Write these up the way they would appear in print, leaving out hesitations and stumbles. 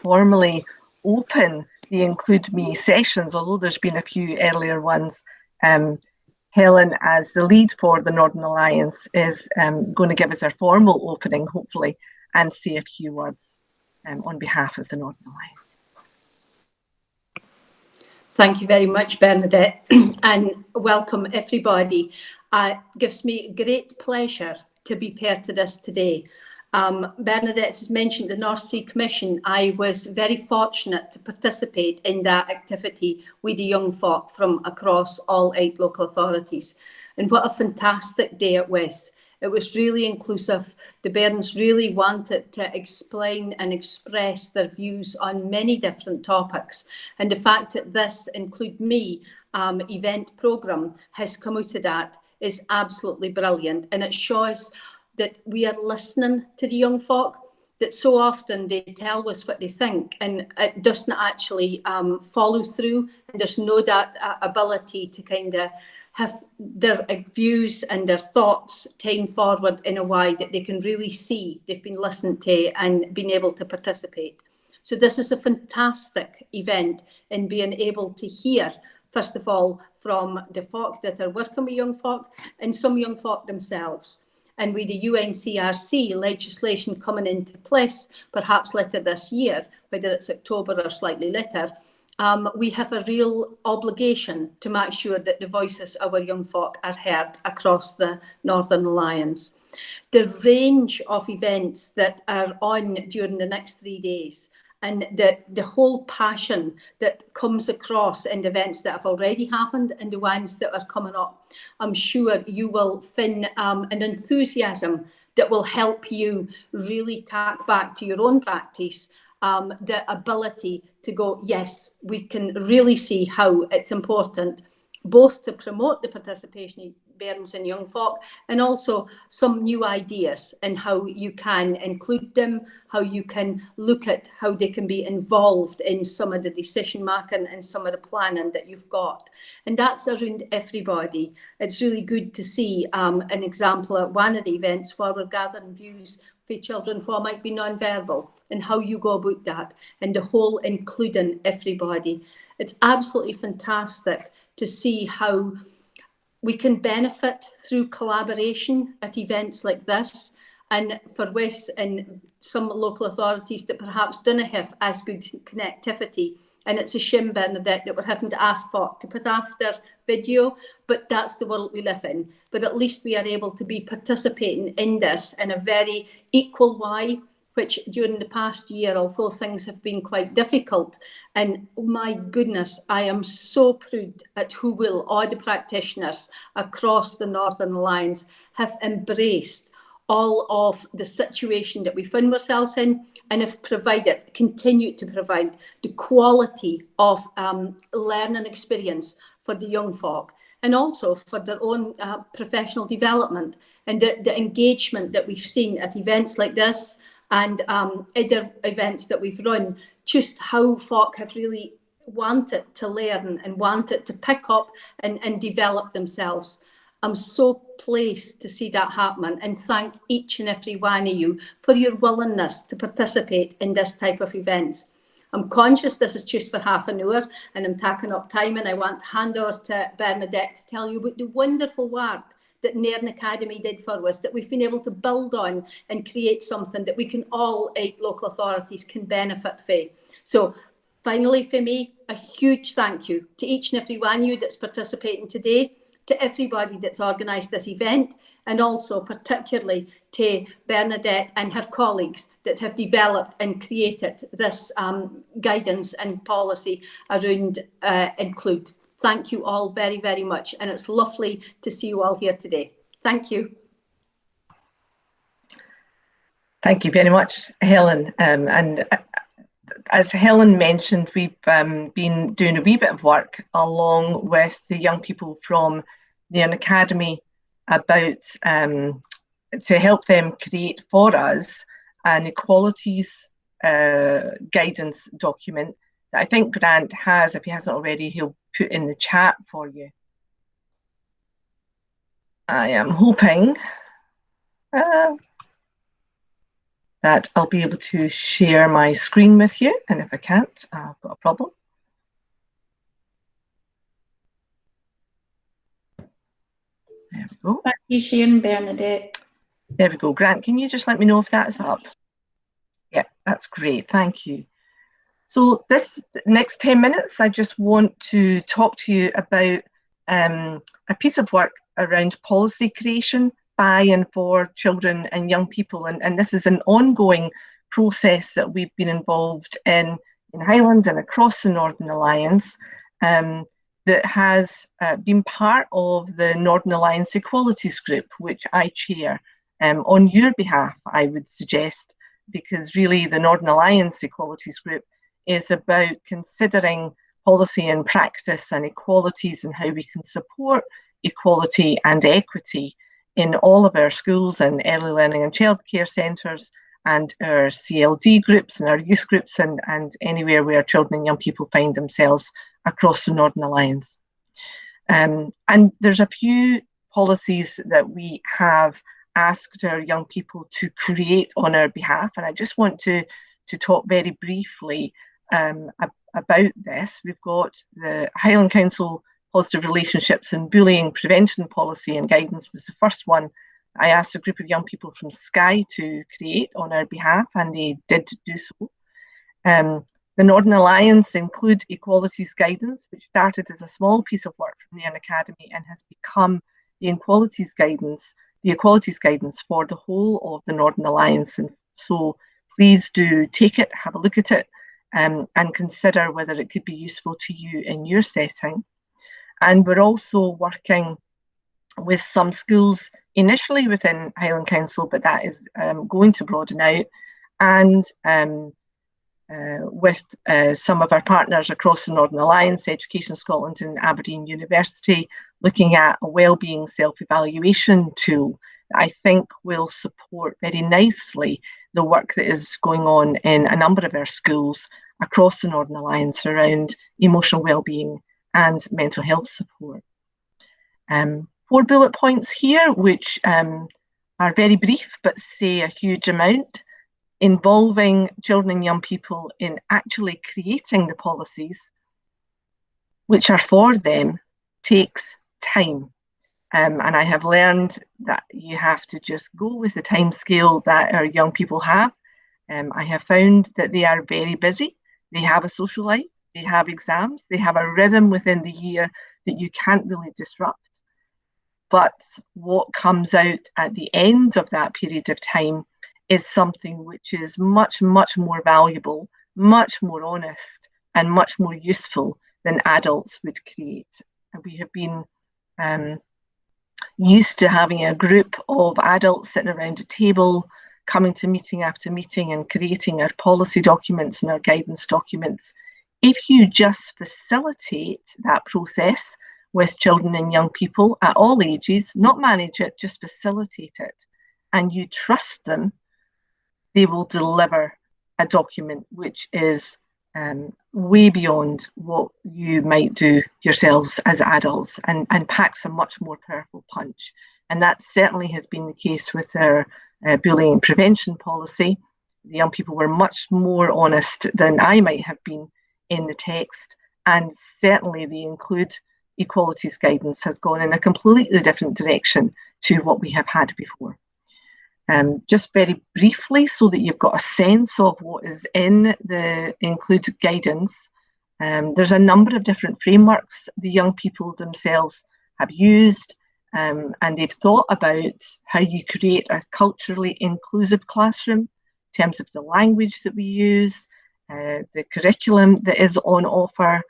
formally open the Include Me sessions, although there's been a few earlier ones. Helen, as the lead for the Northern Alliance, is going to give us our formal opening, hopefully, and say a few words on behalf of the Northern Alliance. Thank you very much, Bernadette, and welcome everybody. It gives me great pleasure to be part of this today. Bernadette has mentioned the North Sea Commission. I was very fortunate to participate in that activity with the young folk from across all 8 local authorities. And what a fantastic day it was. It was really inclusive. The Bairns really wanted to explain and express their views on many different topics. And the fact that this Include Me event programme has come out of that is absolutely brilliant. And it shows that we are listening to the young folk, that so often they tell us what they think and it doesn't actually follow through. And there's no that ability to kind of have their views and their thoughts taken forward in a way that they can really see they've been listened to and been able to participate. So this is a fantastic event in being able to hear, first of all, from the folk that are working with young folk and some young folk themselves. And with the UNCRC legislation coming into place, perhaps later this year, whether it's October or slightly later, we have a real obligation to make sure that the voices of our young folk are heard across the Northern Alliance. The range of events that are on during the next 3 days and the whole passion that comes across in the events that have already happened and the ones that are coming up, I'm sure you will find an enthusiasm that will help you really tack back to your own practice the ability to go, yes, we can really see how it's important both to promote the participation of bairns and young folk and also some new ideas and how you can include them, how you can look at how they can be involved in some of the decision making and some of the planning that you've got. And that's around everybody. It's really good to see an example at one of the events where we're gathering views for children who might be non-verbal and how you go about that and the whole including everybody. It's absolutely fantastic to see how we can benefit through collaboration at events like this. And for West and some local authorities that perhaps don't have as good connectivity. And it's a shame, Bernadette, that we're having to ask folk to put after video, but that's the world we live in. But at least we are able to be participating in this in a very equal way, which during the past year, although things have been quite difficult, and oh my goodness, I am so proud at how well all the practitioners across the Northern Alliance have embraced all of the situation that we found ourselves in and have provided, continued to provide the quality of learning experience for the young folk and also for their own professional development and the engagement that we've seen at events like this and other events that we've run, just how folk have really wanted to learn and wanted to pick up and develop themselves. I'm so pleased to see that happening and thank each and every one of you for your willingness to participate in this type of events. I'm conscious this is just for half an hour and I'm taking up time and I want to hand over to Bernadette to tell you about the wonderful work that Nairn Academy did for us, that we've been able to build on and create something that we can all 8 local authorities can benefit from. So finally for me, a huge thank you to each and every one of you that's participating today, to everybody that's organised this event, and also particularly to Bernadette and her colleagues that have developed and created this guidance and policy around Include. Thank you all very, very much. And it's lovely to see you all here today. Thank you. Thank you very much, Helen. And as Helen mentioned, we've been doing a wee bit of work along with the young people from Nairn Academy about to help them create for us an equalities guidance document that I think Grant has. If he hasn't already, he'll put in the chat for you. I am hoping that I'll be able to share my screen with you, and if I can't, I've got a problem. There we go. Back to you, Sharon, Bernadette. There we go. Grant, can you just let me know if that's up? Yeah, that's great. Thank you. So this next 10 minutes, I just want to talk to you about a piece of work around policy creation by and for children and young people. And this is an ongoing process that we've been involved in Highland and across the Northern Alliance, that has been part of the Northern Alliance Equalities Group, which I chair on your behalf, I would suggest, because really the Northern Alliance Equalities Group is about considering policy and practice and equalities and how we can support equality and equity in all of our schools and early learning and childcare centres and our CLD groups and our youth groups and anywhere where children and young people find themselves across the Northern Alliance. And there's a few policies that we have asked our young people to create on our behalf, and I just want to talk very briefly about this. We've got the Highland Council Positive Relationships and Bullying Prevention Policy and Guidance was the first one I asked a group of young people from Skye to create on our behalf, and they did do so. The Northern Alliance Include Equalities Guidance, which started as a small piece of work from Nairn Academy and has become the equalities guidance for the whole of the Northern Alliance. And so please do take it, have a look at it, and consider whether it could be useful to you in your setting. And we're also working with some schools initially within Highland Council, but that is going to broaden out, and with some of our partners across the Northern Alliance, Education Scotland and Aberdeen University, looking at a wellbeing self-evaluation tool that I think will support very nicely the work that is going on in a number of our schools across the Northern Alliance around emotional wellbeing and mental health support. 4 bullet points here, which are very brief but say a huge amount. Involving children and young people in actually creating the policies which are for them takes time. And I have learned that you have to just go with the time scale that our young people have. I have found that they are very busy. They have a social life, they have exams, they have a rhythm within the year that you can't really disrupt. But what comes out at the end of that period of time is something which is much, much more valuable, much more honest, and much more useful than adults would create. And we have been used to having a group of adults sitting around a table, coming to meeting after meeting and creating our policy documents and our guidance documents. If you just facilitate that process with children and young people at all ages, not manage it, just facilitate it, and you trust them, they will deliver a document which is way beyond what you might do yourselves as adults, and packs a much more powerful punch. And that certainly has been the case with our bullying prevention policy. The young people were much more honest than I might have been in the text, and certainly the Include Equalities Guidance has gone in a completely different direction to what we have had before. Just very briefly, so that you've got a sense of what is in the Include guidance, there's a number of different frameworks the young people themselves have used, and they've thought about how you create a culturally inclusive classroom in terms of the language that we use, the curriculum that is on offer,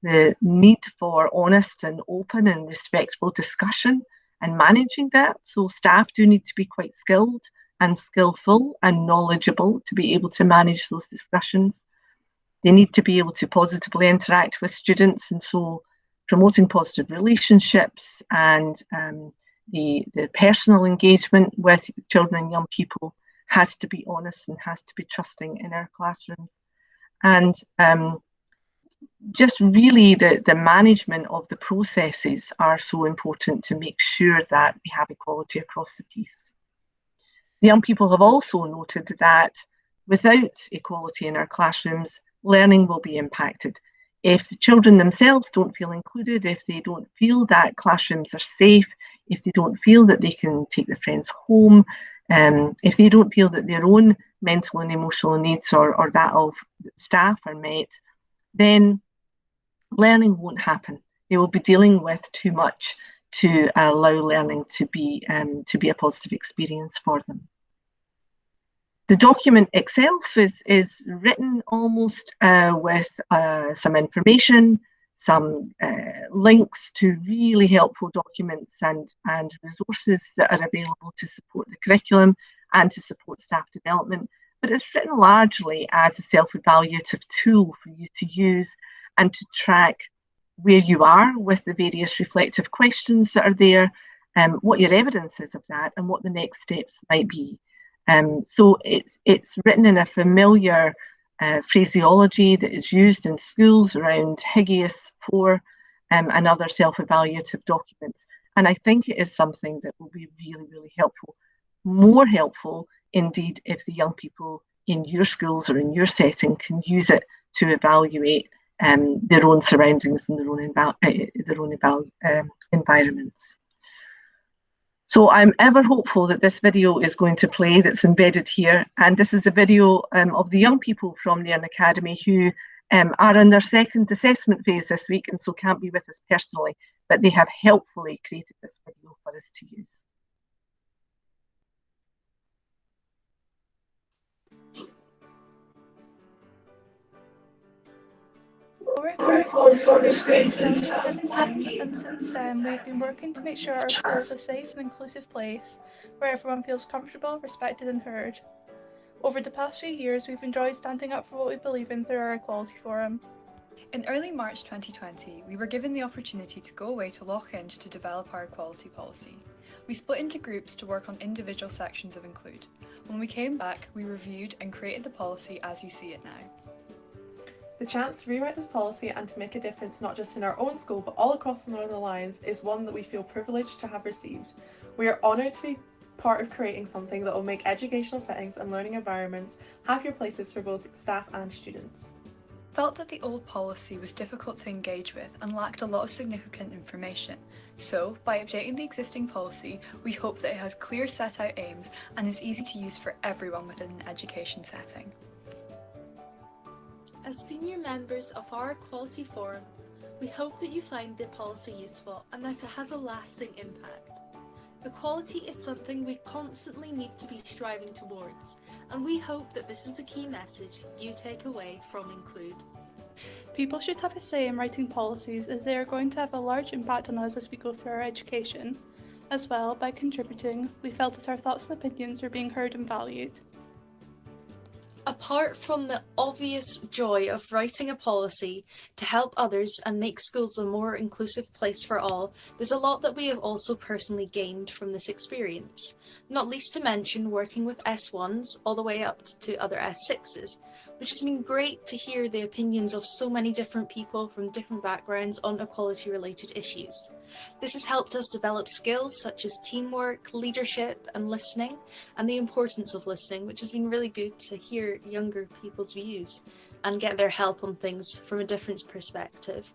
the need for honest and open and respectful discussion and managing that. So staff do need to be quite skilled and skillful and knowledgeable to be able to manage those discussions. They need to be able to positively interact with students, and so promoting positive relationships and the personal engagement with children and young people has to be honest and has to be trusting in our classrooms. And just really the management of the processes are so important to make sure that we have equality across the piece. The young people have also noted that without equality in our classrooms, learning will be impacted. If children themselves don't feel included, if they don't feel that classrooms are safe, if they don't feel that they can take their friends home, if they don't feel that their own mental and emotional needs or that of staff are met, then learning won't happen. They will be dealing with too much to allow learning to be a positive experience for them. The document itself is written almost with some information, some links to really helpful documents and resources that are available to support the curriculum and to support staff development. But it's written largely as a self-evaluative tool for you to use and to track where you are with the various reflective questions that are there, what your evidence is of that, and what the next steps might be. So it's written in a familiar phraseology that is used in schools around Higgius 4 and other self-evaluative documents. And I think it is something that will be really, really helpful. More helpful, indeed, if the young people in your schools or in your setting can use it to evaluate their own surroundings and their own environments. So I'm ever hopeful that this video is going to play that's embedded here. And this is a video of the young people from Nairn Academy who are in their second assessment phase this week and so can't be with us personally, but they have helpfully created this video for us to use. Our correspondence was created in 2017, and since then we've been working to make sure our school is a safe and inclusive place where everyone feels comfortable, respected and heard. Over the past few years, we've enjoyed standing up for what we believe in through our Equality Forum. In early March 2020, we were given the opportunity to go away to Lochend to develop our equality policy. We split into groups to work on individual sections of Include. When we came back, we reviewed and created the policy as you see it now. The chance to rewrite this policy and to make a difference not just in our own school but all across the Northern Alliance is one that we feel privileged to have received. We are honoured to be part of creating something that will make educational settings and learning environments happier places for both staff and students. Felt that the old policy was difficult to engage with and lacked a lot of significant information. So, by updating the existing policy, we hope that it has clear set out aims and is easy to use for everyone within an education setting. As senior members of our Equality Forum, we hope that you find the policy useful and that it has a lasting impact. Equality is something we constantly need to be striving towards, and we hope that this is the key message you take away from Include. People should have a say in writing policies as they are going to have a large impact on us as we go through our education. As well, by contributing, we felt that our thoughts and opinions were being heard and valued. Apart from the obvious joy of writing a policy to help others and make schools a more inclusive place for all, there's a lot that we have also personally gained from this experience, not least to mention working with S1s all the way up to other S6s, which has been great to hear the opinions of so many different people from different backgrounds on equality related issues. This has helped us develop skills such as teamwork, leadership and listening, and the importance of listening, which has been really good to hear younger people's views and get their help on things from a different perspective.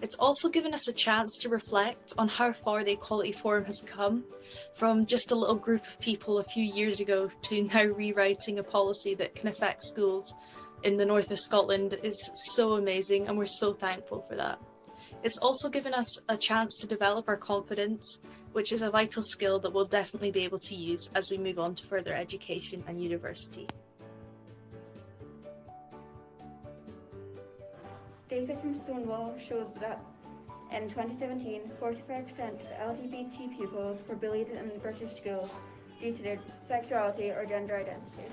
It's also given us a chance to reflect on how far the Equality Forum has come, from just a little group of people a few years ago to now rewriting a policy that can affect schools in the north of Scotland is so amazing, and we're so thankful for that. It's also given us a chance to develop our confidence, which is a vital skill that we'll definitely be able to use as we move on to further education and university. Data from Stonewall shows that in 2017, 45% of LGBT pupils were bullied in British schools due to their sexuality or gender identity.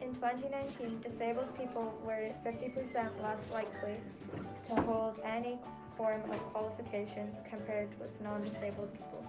In 2019, disabled people were 50% less likely to hold any form of qualifications compared with non-disabled people.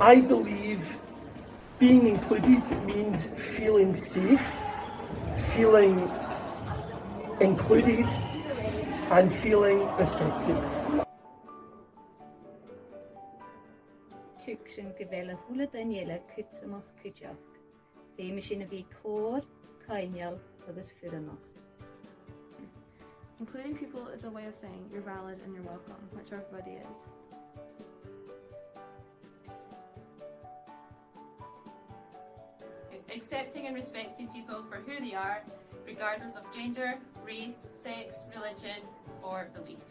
I believe being included means feeling safe, feeling included, and feeling respected. Tuksyn gyfel y hwle Daniela cytramach cydioch. Fe mysyn y fi cwr, cainial, oedd ysffyrymach. Including people is a way of saying you're valid and you're welcome, which everybody is. Accepting and respecting people for who they are, regardless of gender, race, sex, religion, or belief.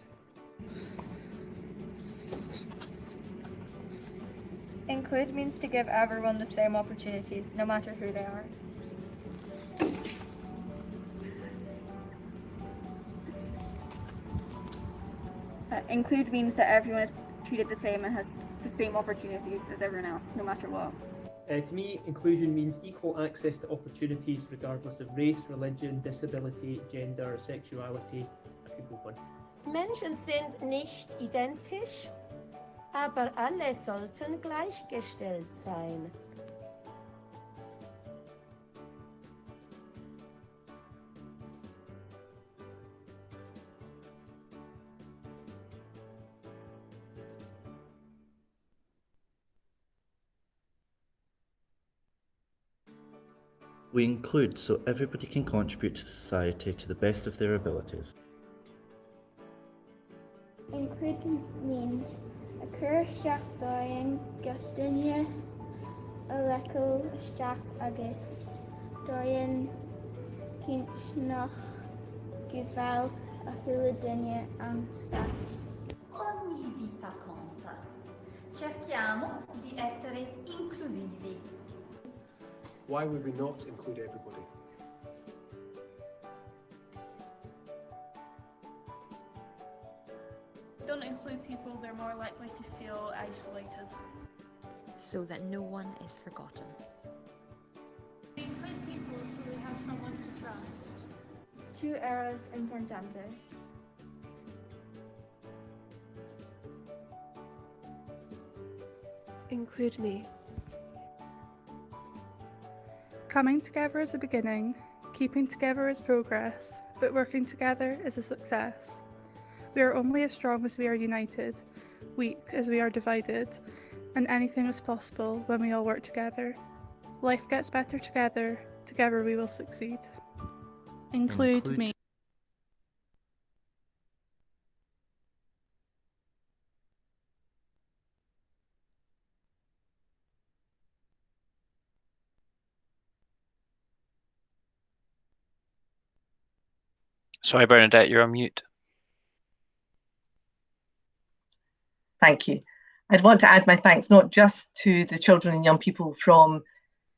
Include means to give everyone the same opportunities, no matter who they are. Include means that everyone is treated the same and has the same opportunities as everyone else, no matter what. To me, inclusion means equal access to opportunities regardless of race, religion, disability, gender, sexuality. I could go on. Menschen sind nicht identisch, aber alle sollten gleichgestellt sein. We include so everybody can contribute to society to the best of their abilities. Include means a cursteach doin Gustinia Aleko Stach Agus Doin Kinsnach Gival a Hulidinia and Safs. Ogni vita conta. Cerchiamo di essere inclusivi. Why would we not include everybody? Don't include people, they're more likely to feel isolated. So that no one is forgotten. We include people so we have someone to trust. Two eras importante. Include me. Coming together is a beginning, keeping together is progress, but working together is a success. We are only as strong as we are united, weak as we are divided, and anything is possible when we all work together. Life gets better together, together we will succeed. Include me. Sorry, Bernadette, you're on mute. Thank you. I'd want to add my thanks not just to the children and young people from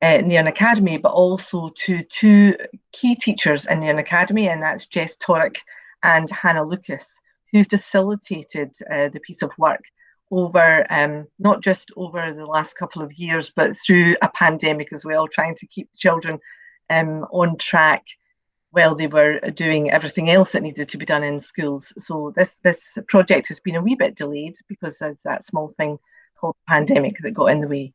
Nairn Academy, but also to two key teachers in Nairn Academy, and that's Jess Torrick and Hannah Lucas, who facilitated the piece of work over, not just over the last couple of years, but through a pandemic as well, trying to keep the children on track while they were doing everything else that needed to be done in schools. So this project has been a wee bit delayed because there's that small thing called pandemic that got in the way.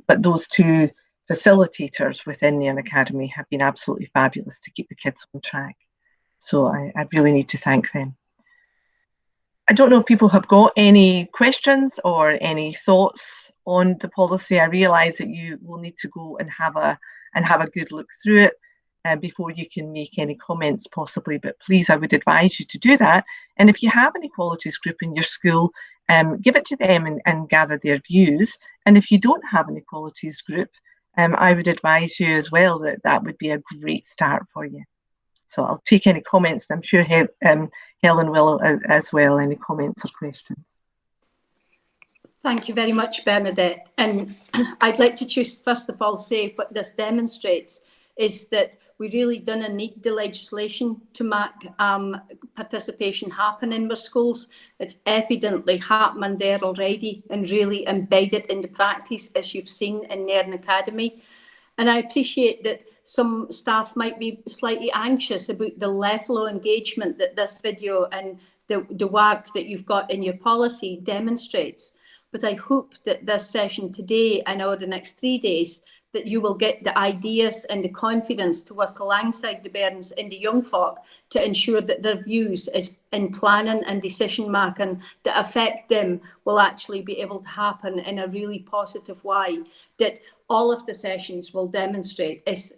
But those two facilitators within Nairn Academy have been absolutely fabulous to keep the kids on track. So I really need to thank them. I don't know if people have got any questions or any thoughts on the policy. I realise that you will need to go and have a good look through it before you can make any comments possibly, but please, I would advise you to do that. And if you have an equalities group in your school, give it to them and gather their views. And if you don't have an equalities group, I would advise you as well that would be a great start for you. So I'll take any comments, and I'm sure Helen will as well, any comments or questions. Thank you very much, Bernadette. And I'd like to just first of all say what this demonstrates is that we really don't need the legislation to make participation happen in our schools. It's evidently happening there already and really embedded in the practice, as you've seen in Nairn Academy. And I appreciate that some staff might be slightly anxious about the level of engagement that this video and the work that you've got in your policy demonstrates. but I hope that this session today and over the next 3 days, that you will get the ideas and the confidence to work alongside the bairns and the young folk to ensure that their views is in planning and decision making that affect them will actually be able to happen in a really positive way, that all of the sessions will demonstrate is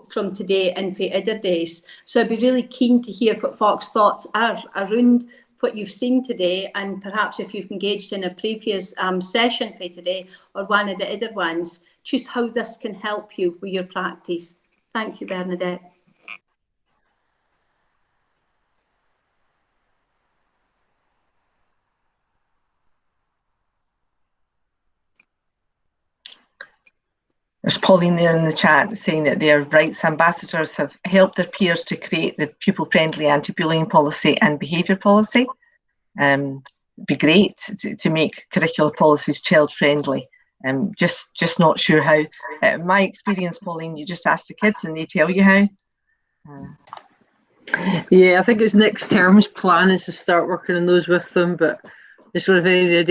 from today and for other days. So I'd be really keen to hear what folks' thoughts are around what you've seen today, and perhaps if you've engaged in a previous session for today or one of the other ones, just how this can help you with your practice. Thank you, Bernadette. There's Pauline there in the chat saying that their rights ambassadors have helped their peers to create the pupil-friendly anti-bullying policy and behaviour policy. It'd be great to make curricular policies child-friendly. Just not sure how. In my experience, Pauline, you just ask the kids and they tell you how. Yeah, I think it's next term's plan is to start working on those with them, but just sort of if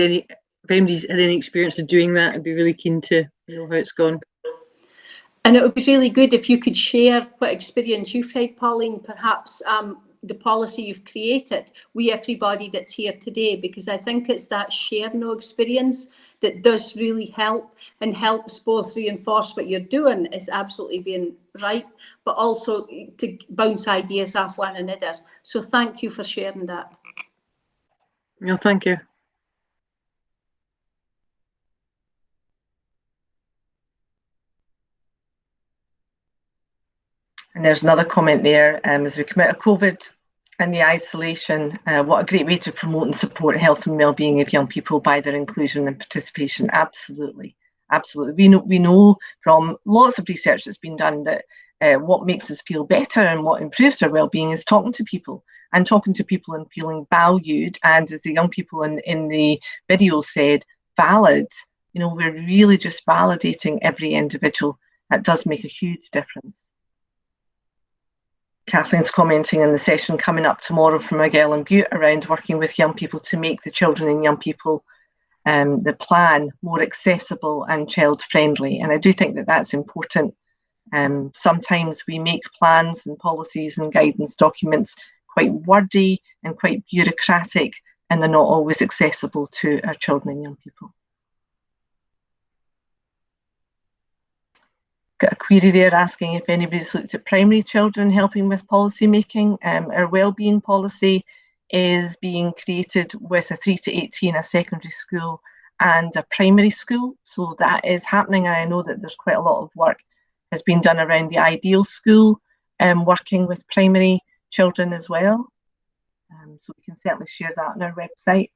anybody's had any experience of doing that, I'd be really keen to know how it's gone. And it would be really good if you could share what experience you've had, Pauline, perhaps the policy you've created with everybody that's here today, because I think it's that shared no experience that does really help and helps both reinforce what you're doing is absolutely being right, but also to bounce ideas off one another. So thank you for sharing that. No, thank you. And there's another comment there, as we come out of COVID and the isolation, what a great way to promote and support health and well-being of young people by their inclusion and participation. Absolutely, absolutely. We know from lots of research that's been done that what makes us feel better and what improves our well-being is talking to people and feeling valued, and as the young people in the video said, valid. You know, we're really just validating every individual. That does make a huge difference. Kathleen's commenting on the session coming up tomorrow from Argyll and Bute around working with young people to make the children and young people, the plan, more accessible and child-friendly. And I do think that that's important. Sometimes we make plans and policies and guidance documents quite wordy and quite bureaucratic, and they're not always accessible to our children and young people. Got a query there asking if anybody's looked at primary children helping with policy making. Our wellbeing policy is being created with a 3 to 18, a secondary school and a primary school. So that is happening. And I know that there's quite a lot of work has been done around the ideal school, working with primary children as well. So we can certainly share that on our website.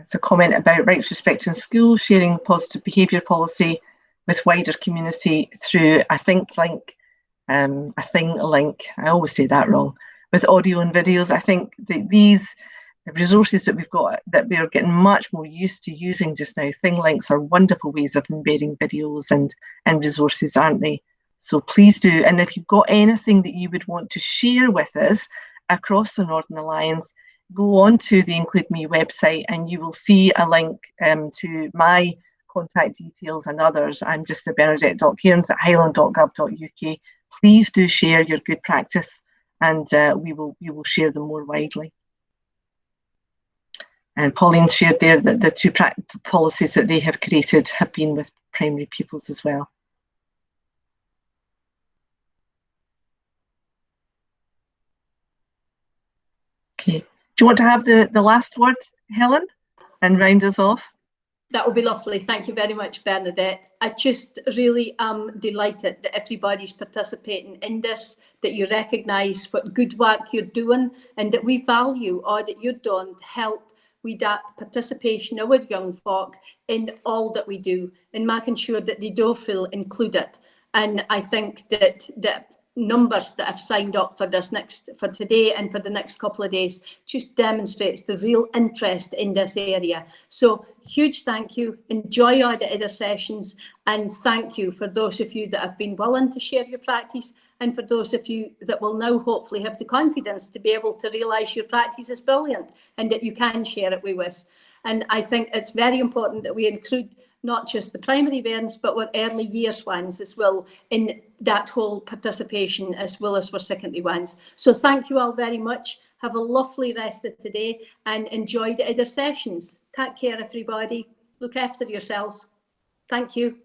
It's a comment about rights respect in school, sharing positive behaviour policy with wider community through a thing link. I always say that wrong. With audio and videos, I think that these resources that we've got, that we're getting much more used to using just now, thing links are wonderful ways of embedding videos and resources, aren't they? So please do. And if you've got anything that you would want to share with us across the Northern Alliance, go on to the Include Me website and you will see a link to my contact details and others. I'm just bernadette.cairns@highland.gov.uk. Please do share your good practice and we will share them more widely. And Pauline shared there that the two policies that they have created have been with primary pupils as well. Okay. Do you want to have the last word, Helen, and round us off? That would be lovely. Thank you very much, Bernadette. I just really am delighted that everybody's participating in this, that you recognise what good work you're doing and that we value all that you're doing to help with that participation of our young folk in all that we do and making sure that they do feel included. And I think that numbers that have signed up for for today and for the next couple of days just demonstrates the real interest in this area. So huge thank you, enjoy all the other sessions, and thank you for those of you that have been willing to share your practice and for those of you that will now hopefully have the confidence to be able to realise your practice is brilliant and that you can share it with us. And I think it's very important that we include not just the primary bairns, but our early years ones as well in that whole participation, as well as our secondary ones. So thank you all very much. Have a lovely rest of today and enjoy the other sessions. Take care, everybody. Look after yourselves. Thank you.